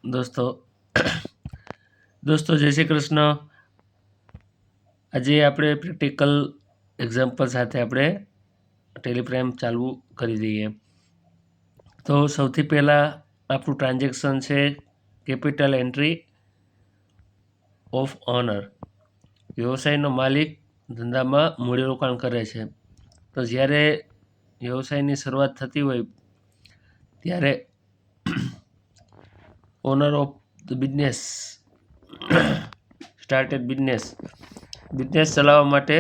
દોસ્તો દોસ્તો જય શ્રી કૃષ્ણ। આજે આપણે પ્રેક્ટિકલ એક્ઝામ્પલ સાથે આપણે ટેલિપ્રાઇમ ચાલુ કરી દઈએ। તો સૌથી પહેલાં આપણું ટ્રાન્ઝેક્શન છે કેપિટલ એન્ટ્રી ઓફ ઓનર। વ્યવસાયનો માલિક ધંધામાં મૂડીરોકાણ કરે છે। તો જ્યારે વ્યવસાયની શરૂઆત થતી હોય ત્યારે honour of the business started business ચલાવવા માટે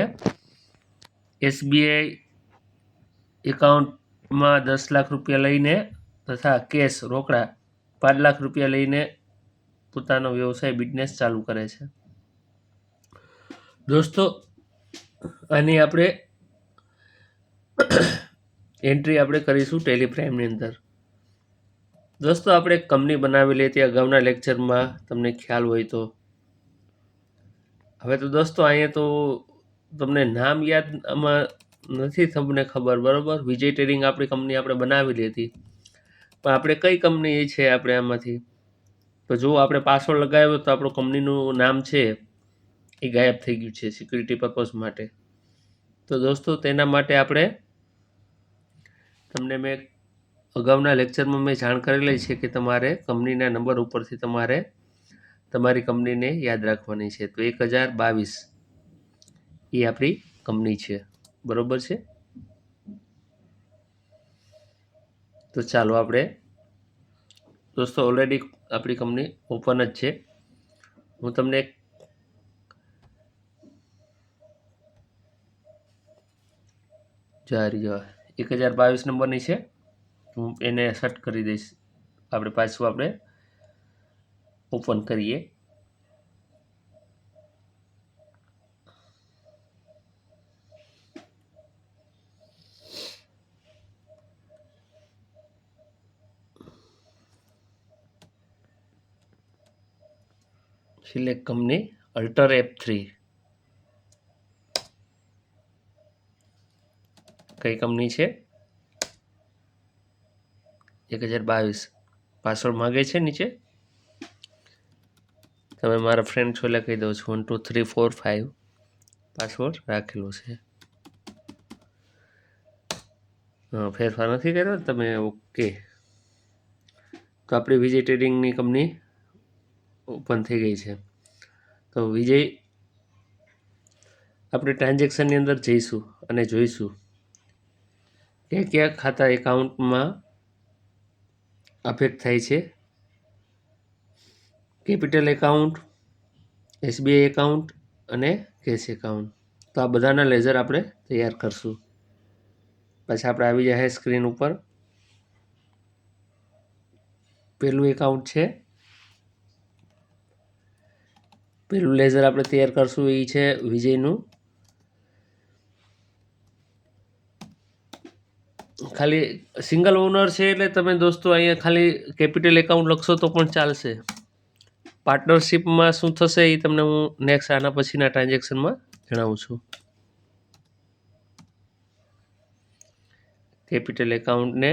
SBI એકાઉન્ટમાં 10 લાખ રૂપિયા લઈને તથા કેશ રોકડા 5 લાખ રૂપિયા લઈને પોતાનો વ્યવસાય બિઝનેસ ચાલુ કરે છે। દોસ્તો આની આપણે એન્ટ્રી આપણે કરીશું ટેલિપ્રાઇમની અંદર। દોસ્તો આપણે એક કંપની બનાવેલી હતી અગાઉના લેક્ચરમાં, તમને ખ્યાલ હોય તો। હવે તો દોસ્તો અહીંયા તો તમને નામ યાદ આમાં નથી તમને ખબર, બરાબર। વિજય ટ્રેડિંગ આપણી કંપની આપણે બનાવેલી હતી, પણ આપણે કઈ કંપની છે આપણે આમાંથી તો જો આપણે પાસવર્ડ લગાવ્યો તો આપણું કંપનીનું નામ છે એ ગાયબ થઈ ગયું છે સિક્યુરિટી પર્પઝ માટે। તો દોસ્તો તેના માટે આપણે તમને મેં અગાઉના લેક્ચરમાં મેં જાણ કરેલી છે કે તમારે કંપનીના નંબર ઉપરથી તમારે તમારી કંપનીને યાદ રાખવાની છે। તો 1022 એ આપણી કંપની છે, બરોબર છે। તો ચાલો આપણે દોસ્તો ઓલરેડી આપણી કંપની ઓપન જ છે। હું તમને જારી 1022 નંબરની છે, હું એને સર્ચ કરી દઈશ। આપણે પાછું આપણે ઓપન કરીએ। સિલેક્ટ કંપની અલ્ટર F3 કઈ કંપની છે 1022 પાસવર્ડ માંગે છે નીચે, તમે મારા ફ્રેન્ડ છો એટલે કહી દઉં છું 1 2 3 4 5 પાસવર્ડ રાખેલો છે। ફેરફાર નથી કર્યો તમે, ઓકે। તો આપણી વિજય ટ્રેડિંગની કંપની ઓપન થઈ ગઈ છે। તો વિજય આપણે ટ્રાન્ઝેક્શનની અંદર જઈશું અને જોઈશું કે કયા ખાતા એકાઉન્ટમાં અફેક્ટ થાય છે। કેપિટલ એકાઉન્ટ, SBI એકાઉન્ટ અને કેશ એકાઉન્ટ। તો આ બધાના લેઝર આપણે તૈયાર કરશું। પછી આપણે આવી જાય સ્ક્રીન ઉપર। પહેલું એકાઉન્ટ છે, પહેલું લેઝર આપણે તૈયાર કરશું એ છે વિજયનું। ખાલી સિંગલ ઓનર છે એટલે તમે દોસ્તો અહીંયા ખાલી કેપિટલ એકાઉન્ટ લખશો તો પણ ચાલશે। પાર્ટનરશિપમાં શું થશે એ તમને હું નેક્સ્ટ આના પછીના ટ્રાન્ઝેક્શનમાં જણાવું છું। કેપિટલ એકાઉન્ટને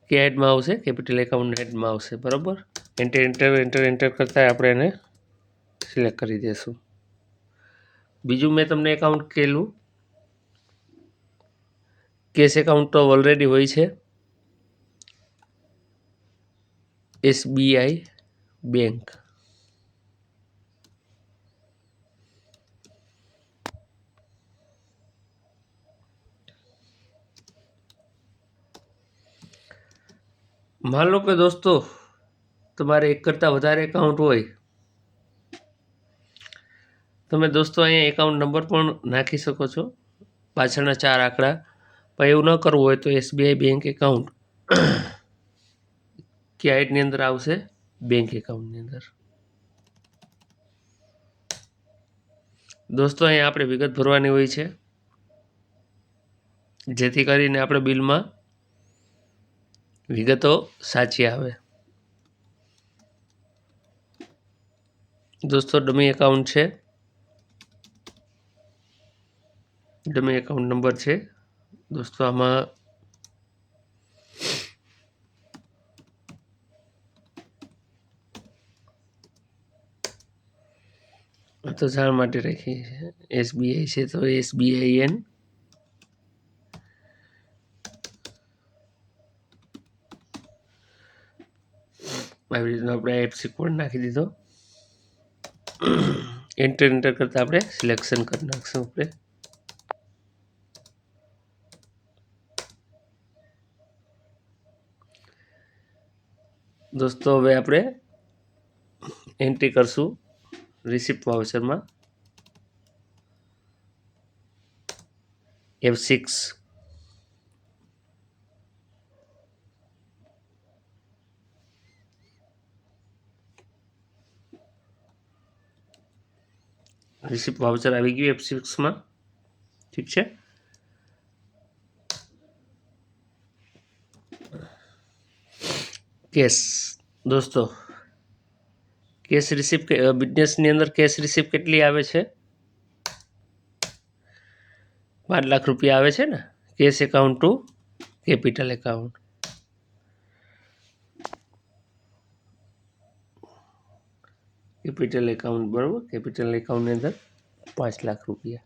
કે હેડમાં આવશે, કેપિટલ એકાઉન્ટ હેડમાં આવશે, બરાબર। એન્ટર કરતા આપણે એને સિલેક્ટ કરી દઈશું। બીજું મેં તમને એકાઉન્ટ કહેલું કેશ એકાઉન્ટ તો ઓલરેડી હોય છે SBI બેંક। માન લો કે દોસ્તો તમારે એક કરતાં વધારે એકાઉન્ટ હોય, તમે દોસ્તો અહીંયા એકાઉન્ટ નંબર પણ નાખી શકો છો, પાછળના 4 આંકડા। પણ એવું ન કરવું હોય તો SBI બેંક એકાઉન્ટ ક્યાંયની અંદર આવશે, બેંક એકાઉન્ટની અંદર। દોસ્તો અહીંયા આપણે વિગત ભરવાની હોય છે જેથી કરીને આપણે બિલમાં વિગતો સાચી આવે। દોસ્તો ડમી એકાઉન્ટ છે, ડમી એકાઉન્ટ નંબર છે દોસ્તો। આમાં તો જાણ માટે રાખીએ છીએ. SBI છે તો SBIN. આવી રીતના આપણે IFSC કોડ નાખી દીધો. એન્ટર કરતાં આપણે સિલેક્શન કરી નાખશું આપણે. દોસ્તો હવે આપણે એન્ટ્રી કરશું રિસિપ્ટ વાઉચરમાં F6. રિસિપ્ટ વાઉચર આવી ગયું F6માં. ઠીક છે. કેશ દોસ્તો, કેશ રિસિપ્ટ બિઝનેસની અંદર કેશ રિસિપ્ટ કેટલી આવે છે? 5 લાખ રૂપિયા આવે છે ને. Cash account to capital account. Capital account બરાબર. કેપિટલ એકાઉન્ટની અંદર 5 લાખ રૂપિયા.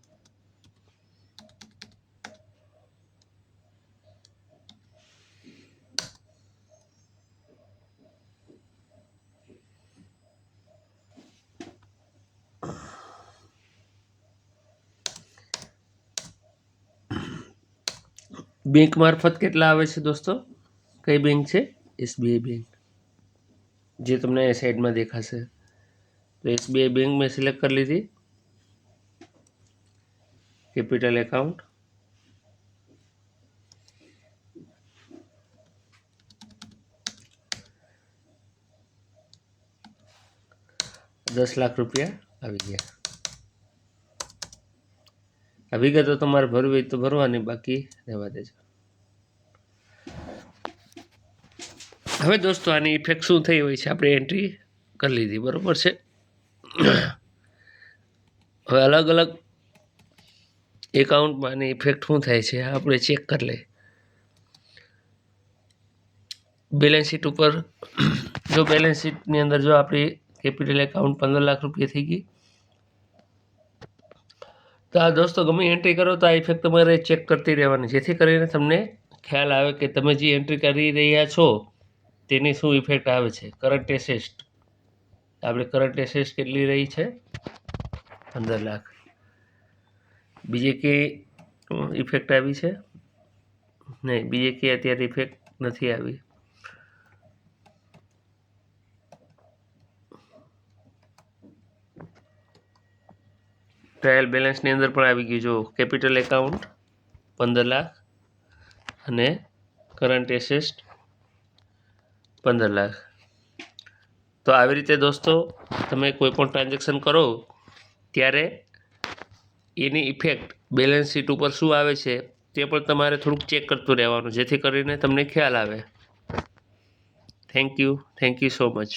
બેંક મારફત કેટલા આવે છે દોસ્તો? કઈ બેંક છે? SBI બેંક, જે તમને સાઈડમાં દેખાશે. તો SBI બેંક મેં સિલેક્ટ કરી લીધી. કેપિટલ એકાઉન્ટ, ₹10 લાખ આવી ગયા. આ વિગતો તમારે ભરવી હોય તો ભરવાની, બાકી રહેવા દેજો. હવે દોસ્તો આની ઇફેક્ટ શું થઈ હોય છે? આપણે એન્ટ્રી કરી લીધી બરાબર છે. હવે અલગ અલગ એકાઉન્ટમાં આની ઇફેક્ટ શું થાય છે આપણે ચેક કરી લઈએ. બેલેન્સ શીટ ઉપર જો બેલેન્સ શીટની અંદર જો આપણી કેપિટલ એકાઉન્ટ 15 લાખ રૂપિયા થઈ ગઈ, તો આ દોસ્તો ગમે એન્ટ્રી કરો તો આ ઇફેક્ટ તમારે ચેક કરતી રહેવાની, જેથી કરીને તમને ખ્યાલ આવે કે તમે જે એન્ટ્રી કરી રહ્યા છો તેની શું ઇફેક્ટ આવે છે. કરંટ એસેટ, આપણે કરંટ એસેટ કેટલી રહી છે? 15 લાખ. બીજે કે ઇફેક્ટ આવી છે? નહીં, બીજે કે અત્યારે ઇફેક્ટ નથી આવી. ટ્રાયલ બેલેન્સની અંદર પણ આવી ગયું. જો કેપિટલ એકાઉન્ટ 15 લાખ અને કરંટ એસેટ 15 લાખ. તો આવી રીતે દોસ્તો તમે કોઈ પણ ટ્રાન્ઝેક્શન કરો ત્યારે એની ઇફેક્ટ બેલેન્સ શીટ ઉપર શું આવે છે તે પણ તમારે થોડુંક ચેક કરતું રહેવાનું, જેથી કરીને તમને ખ્યાલ આવે. Thank you so much.